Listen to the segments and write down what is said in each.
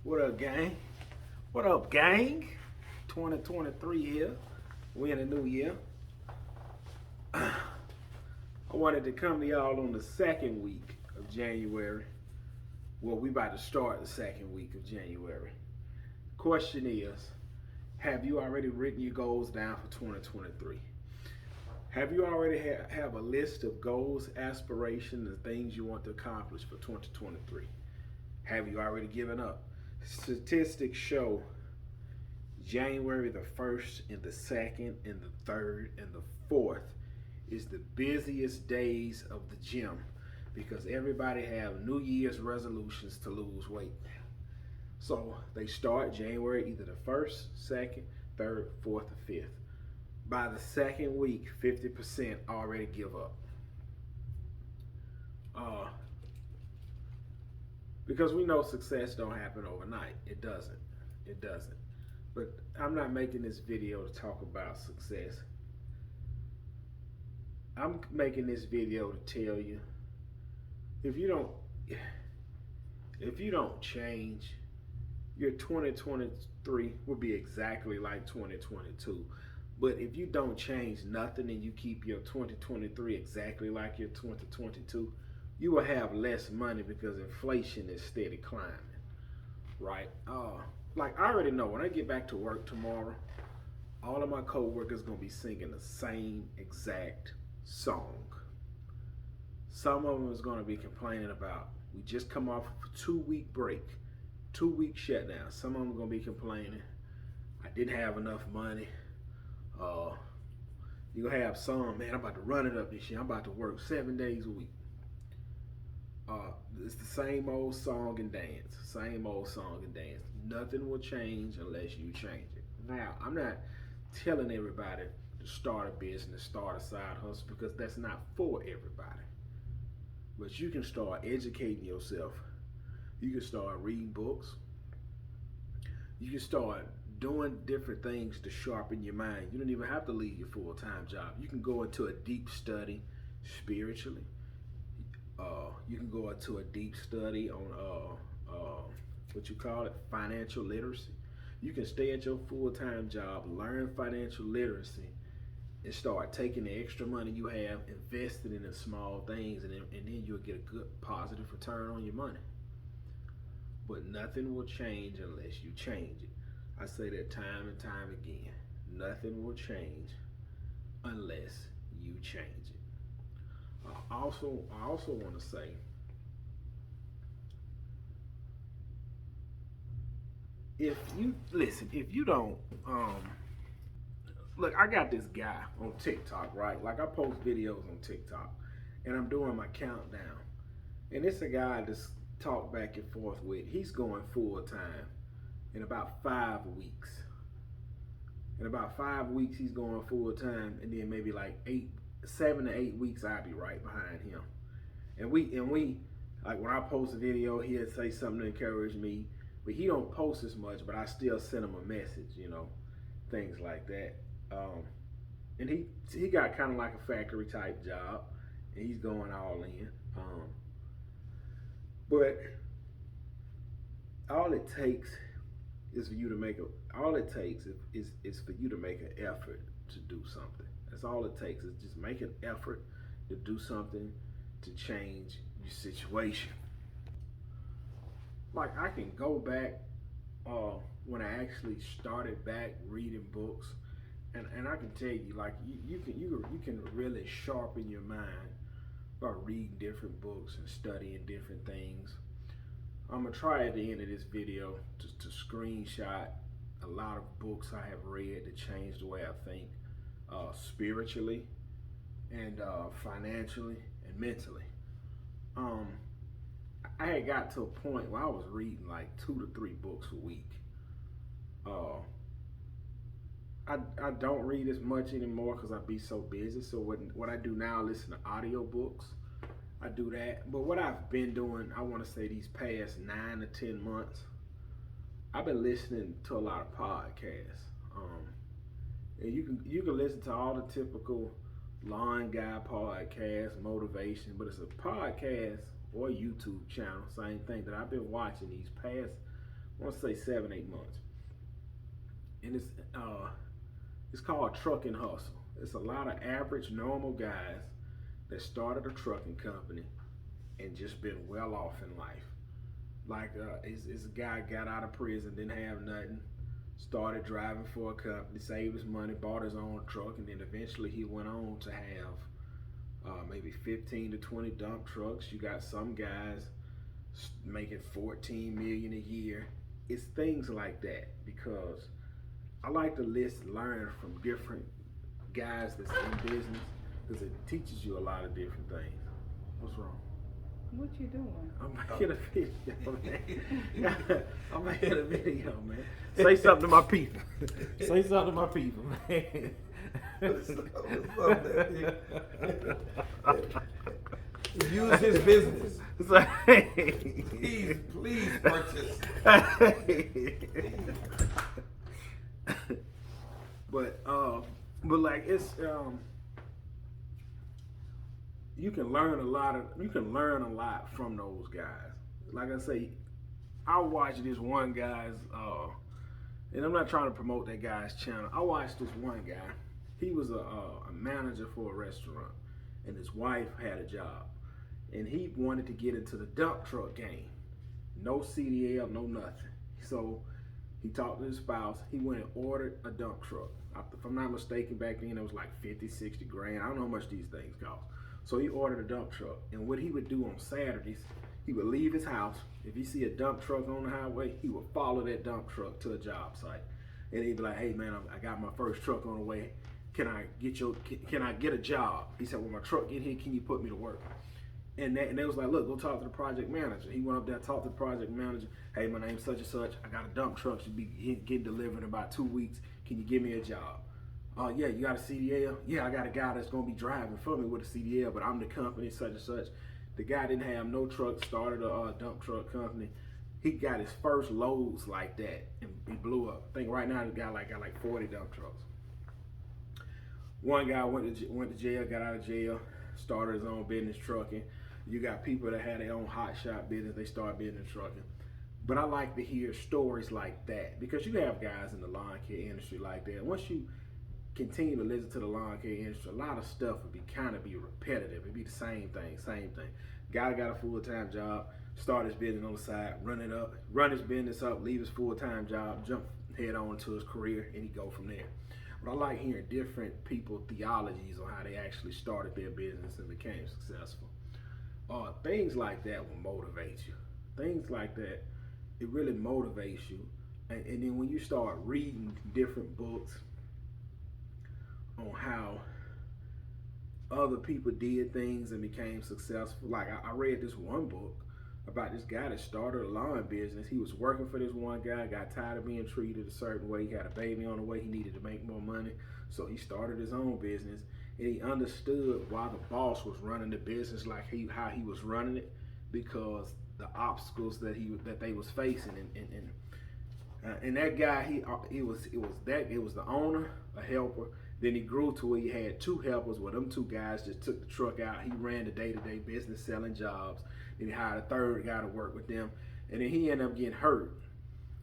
What up, gang? What up, gang? 2023 here. We in a new year. I wanted to come to y'all on the second week of January. Well, we about to start the second week of January. Question is, have you already written your goals down for 2023? Have you already have a list of goals, aspirations, and things you want to accomplish for 2023? Have you already given up? Statistics show January the 1st and the 2nd and the 3rd and the 4th is the busiest days of the gym because everybody have New Year's resolutions to lose weight. So they start January either the 1st, 2nd, 3rd, 4th, or 5th. By the second week, 50% already give up. Because we know success don't happen overnight. It doesn't. It doesn't. But I'm not making this video to talk about success. I'm making this video to tell you if you don't change, your 2023 will be exactly like 2022. But if you don't change nothing and you keep your 2023 exactly like your 2022, you will have less money because inflation is steady climbing, right? Like I already know when I get back to work tomorrow, all of my co-workers gonna be singing the same exact song. Some of them is gonna be complaining about we just come off of a 2-week break, 2-week shutdown. Some of them are gonna be complaining I didn't have enough money. You're gonna have some, man, I'm about to run it up this year. I'm about to work 7 days a week. It's the same old song and dance. Same old song and dance. Nothing will change unless you change it. Now, I'm not telling everybody to start a business, start a side hustle, because that's not for everybody. But you can start educating yourself. You can start reading books. You can start doing different things to sharpen your mind. You don't even have to leave your full-time job. You can go into a deep study spiritually. You can go into a deep study on financial literacy. You can stay at your full-time job, learn financial literacy, and start taking the extra money you have, investing in the small things, and then you'll get a good positive return on your money. But nothing will change unless you change it. I say that time and time again. Nothing will change unless you change it. I also want to say, if you don't, look, I got this guy on TikTok, right? Like I post videos on TikTok, and I'm doing my countdown, and it's a guy I just talk back and forth with. He's going full time in about 5 weeks. In about 5 weeks, he's going full time, and then maybe like 7 to 8 weeks, I'll be right behind him. And we like when I post a video, he'll say something to encourage me, but he don't post as much. But I still send him a message, things like that. And he got kind of like a factory type job, and he's going all in. But all it takes is for you to make is for you to make an effort to do something. That's all it takes, is just make an effort to do something to change your situation. Like I can go back when I actually started back reading books, and I can tell you, like you can really sharpen your mind by reading different books and studying different things. I'm gonna try at the end of this video to screenshot a lot of books I have read that changed the way I think, spiritually and financially and mentally. I had got to a point where I was reading like 2 to 3 books a week. I don't read as much anymore because I be so busy. So what I do now, listen to audio books. I do that. But what I've been doing, I want to say these past 9 to 10 months, I've been listening to a lot of podcasts. And you can listen to all the typical lawn guy podcasts, motivation, but it's a podcast or YouTube channel, same thing, that I've been watching these past, I want to say 7, 8 months, and it's called Trucking Hustle. It's a lot of average, normal guys that started a trucking company and just been well off in life. Like it's a guy got out of prison, didn't have nothing, started driving for a company, saved his money, bought his own truck, and then eventually he went on to have maybe 15 to 20 dump trucks. You got some guys making 14 million a year. It's things like that, because I like to learn from different guys that's in business, because it teaches you a lot of different things. What's wrong? What you doing? I'm making a video, man. I'm making a video, man. Say something to my people. Say something to my people, man. Use his business. Please purchase. But like it's you can learn a lot from those guys. Like I say, I watch this one guy's and I'm not trying to promote that guy's channel. I watched this one guy. He was a manager for a restaurant, and his wife had a job, and he wanted to get into the dump truck game. No CDL, no nothing. So he talked to his spouse. He went and ordered a dump truck. If I'm not mistaken, back then it was like 50, 60 grand. I don't know how much these things cost. So he ordered a dump truck, and what he would do on Saturdays, he would leave his house. If he see a dump truck on the highway, he would follow that dump truck to a job site, and he'd be like, "Hey man, I got my first truck on the way. Can I get a job?" He said, "When my truck get here, can you put me to work?" And they was like, "Look, go talk to the project manager." He went up there, talked to the project manager. "Hey, my name's such and such. I got a dump truck. Should be getting delivered in about 2 weeks. Can you give me a job?" "Yeah, you got a CDL?" "Yeah, I got a guy that's gonna be driving for me with a CDL, but I'm the company such and such." The guy didn't have no truck, started a dump truck company. He got his first loads like that, and he blew up. I think right now the guy got like 40 dump trucks. One guy went to jail, got out of jail, started his own business trucking. You got people that had their own hot shop business, they start business trucking. But I like to hear stories like that, because you have guys in the lawn care industry like that. Once you continue to listen to the lawn care industry, a lot of stuff would be repetitive. It'd be the same thing. Guy got a full-time job, start his business on the side, run his business up, leave his full-time job, jump head on to his career, and he go from there. But I like hearing different people theologies on how they actually started their business and became successful. Things like that will motivate you. Things like that, it really motivates you. And then when you start reading different books on how other people did things and became successful. Like I read this one book about this guy that started a lawn business. He was working for this one guy, got tired of being treated a certain way. He had a baby on the way. He needed to make more money. So he started his own business, and he understood why the boss was running the business like how he was running it, because the obstacles that they was facing. And that guy, it was the owner, a helper. Then he grew to where he had 2 helpers, where them 2 guys just took the truck out. He ran the day-to-day business selling jobs. Then he hired a 3rd guy to work with them. And then he ended up getting hurt.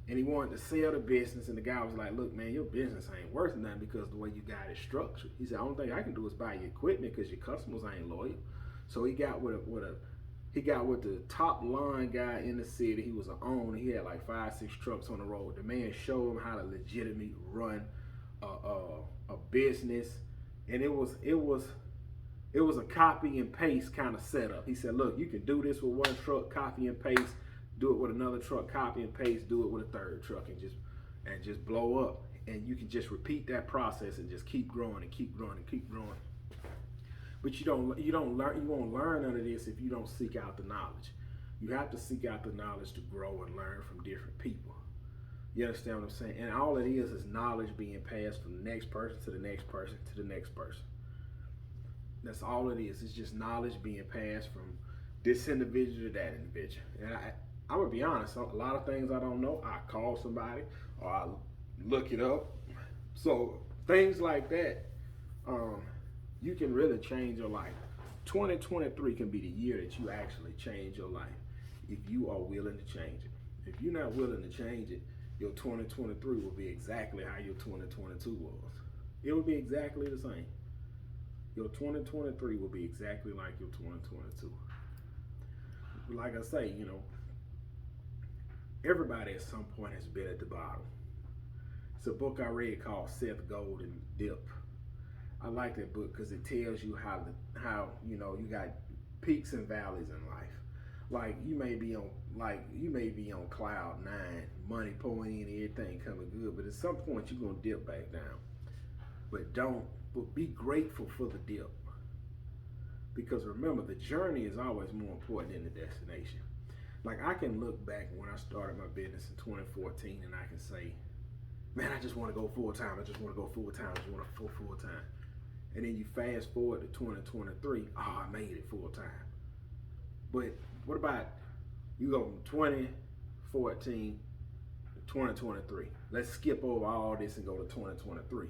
And he wanted to sell the business, and the guy was like, "Look, man, your business ain't worth nothing because the way you got it structured." He said, "The only thing I can do is buy your equipment because your customers ain't loyal." So he got with the top line guy in the city. He was an owner. He had like 5, 6 trucks on the road. The man showed him how to legitimately run a business, and it was a copy and paste kind of setup. He said, "Look, you can do this with one truck, copy and paste, do it with another truck, copy and paste, do it with a 3rd truck, and just blow up. And you can just repeat that process and just keep growing and keep growing and keep growing." But you won't learn none of this if you don't seek out the knowledge. You have to seek out the knowledge to grow and learn from different people. You understand what I'm saying? And all it is knowledge being passed from the next person to the next person to the next person. That's all it is. It's just knowledge being passed from this individual to that individual. And I'm gonna be honest, a lot of things I don't know, I call somebody or I look it up. So things like that, you can really change your life. 2023 can be the year that you actually change your life if you are willing to change it. If you're not willing to change it, your 2023 will be exactly how your 2022 was. It will be exactly the same. Your 2023 will be exactly like your 2022. Like I say, everybody at some point has been at the bottom. It's a book I read called Seth Godin Dip. I like that book because it tells you how you got peaks and valleys in life. Like you may be on cloud 9, money pouring in, everything coming good, but at some point you're gonna dip back down. But be grateful for the dip. Because remember, the journey is always more important than the destination. Like I can look back when I started my business in 2014 and I can say, man, I just want to go full time. I just want to go full time. I just want to go full time. And then you fast forward to 2023. Oh, I made it full time. But what about you go from 2014 to 2023? Let's skip over all this and go to 2023.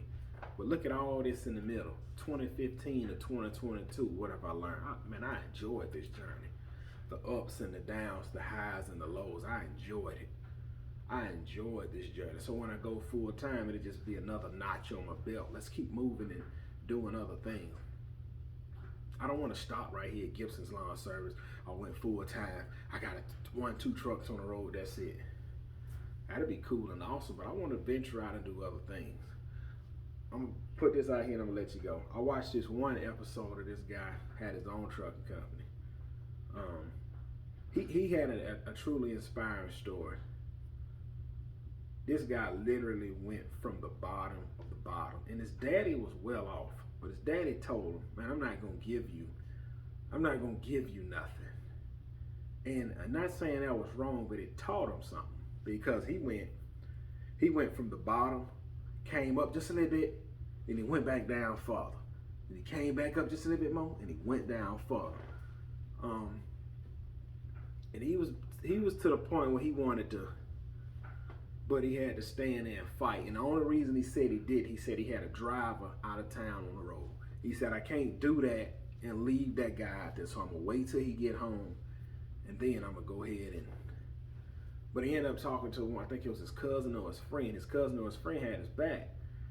But look at all this in the middle. 2015 to 2022. What have I learned? I enjoyed this journey. The ups and the downs, the highs and the lows. I enjoyed it. I enjoyed this journey. So when I go full time, it'll just be another notch on my belt. Let's keep moving and doing other things. I don't want to stop right here at Gibson's Lawn Service. I went full time. I got 2 trucks on the road. That's it. That'd be cool and awesome, but I want to venture out and do other things. I'm gonna put this out here and I'm gonna let you go. I watched this one episode of this guy had his own trucking company. He had a truly inspiring story. This guy literally went from the bottom of the bottom, and his daddy was well off, but his daddy told him, man, I'm not gonna give you nothing. And I'm not saying that was wrong, but it taught him something, because he went from the bottom, came up just a little bit, and he went back down further. And he came back up just a little bit more, and he went down further. And he was to the point where he wanted to, but he had to stand there and fight. And the only reason he said he had a driver out of town on the road. He said, I can't do that and leave that guy out there, so I'm gonna wait till he get home, and then I'm gonna go ahead and. But he ended up talking to him, I think it was his cousin or his friend. His cousin or his friend had his back.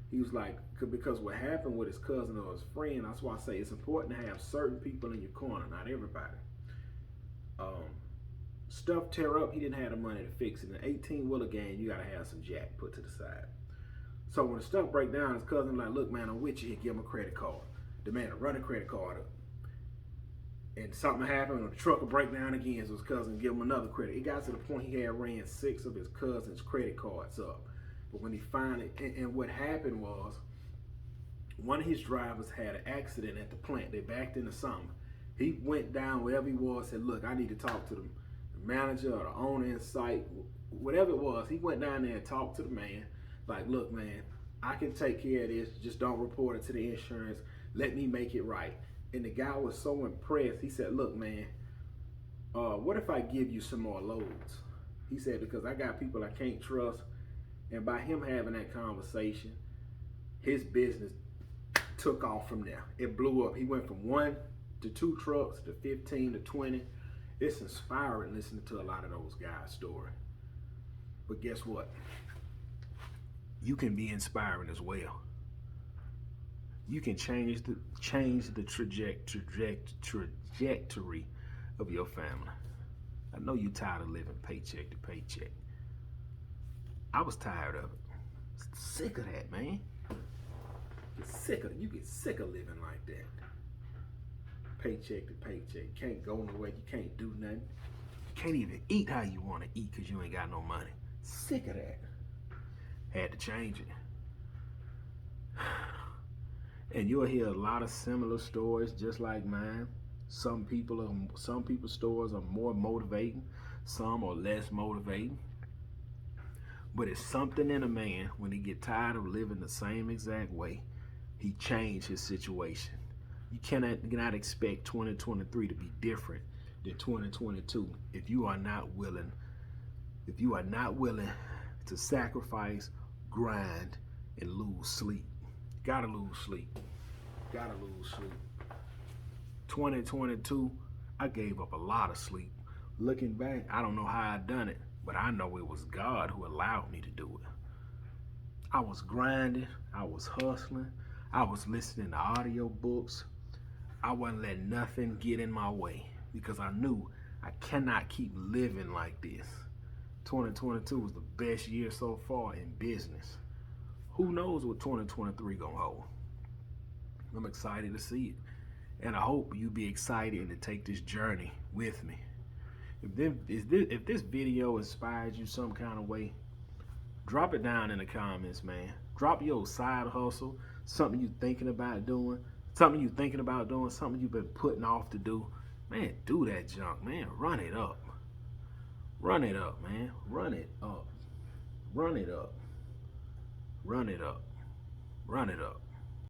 He was like, because what happened with his cousin or his friend, that's why I say it's important to have certain people in your corner, not everybody. Stuff tear up, he didn't have the money to fix it. In an 18-wheeler game, you gotta have some jack put to the side. So when the stuff break down, his cousin like, look, man, I'm with you here, give him a credit card. The man to run a credit card up. And something happened, and the truck will break down again, so his cousin give him another credit. It got to the point he had ran 6 of his cousin's credit cards up. But when he finally, and what happened was, one of his drivers had an accident at the plant. They backed into something. He went down wherever he was, said, look, I need to talk to the manager or the owner in site, whatever it was. He went down there and talked to the man, like, look, man, I can take care of this. Just don't report it to the insurance. Let me make it right. And the guy was so impressed. He said, look, man, what if I give you some more loads? He said, because I got people I can't trust. And by him having that conversation, his business took off from there. It blew up. He went from 1 to 2 trucks to 15 to 20. It's inspiring listening to a lot of those guys' story. But guess what? You can be inspiring as well. You can change the trajectory of your family. I know you're tired of living paycheck to paycheck. I was tired of it. Sick of that, man. You get sick of living like that. Paycheck to paycheck. Can't go nowhere. You can't do nothing. You can't even eat how you want to eat because you ain't got no money. Sick of that. Had to change it. And you'll hear a lot of similar stories just like mine. Some people's stories are more motivating, some are less motivating. But it's something in a man when he get tired of living the same exact way, he changed his situation. You cannot expect 2023 to be different than 2022 if you are not willing to sacrifice, grind, and lose sleep. Gotta lose sleep. 2022, I gave up a lot of sleep. Looking back, I don't know how I done it, but I know it was God who allowed me to do it. I was grinding, I was hustling, I was listening to audio books. I wasn't letting nothing get in my way because I knew I cannot keep living like this. 2022 was the best year so far in business. Who knows what 2023 gonna hold? I'm excited to see it, and I hope you be excited and to take this journey with me. If this video inspires you some kind of way, drop it down in the comments, man. Drop your side hustle, something you thinking about doing, something you've been putting off to do. Man, do that junk, man. Run it up. Run it up, man. Run it up. Run it up. Run it up. Run it up.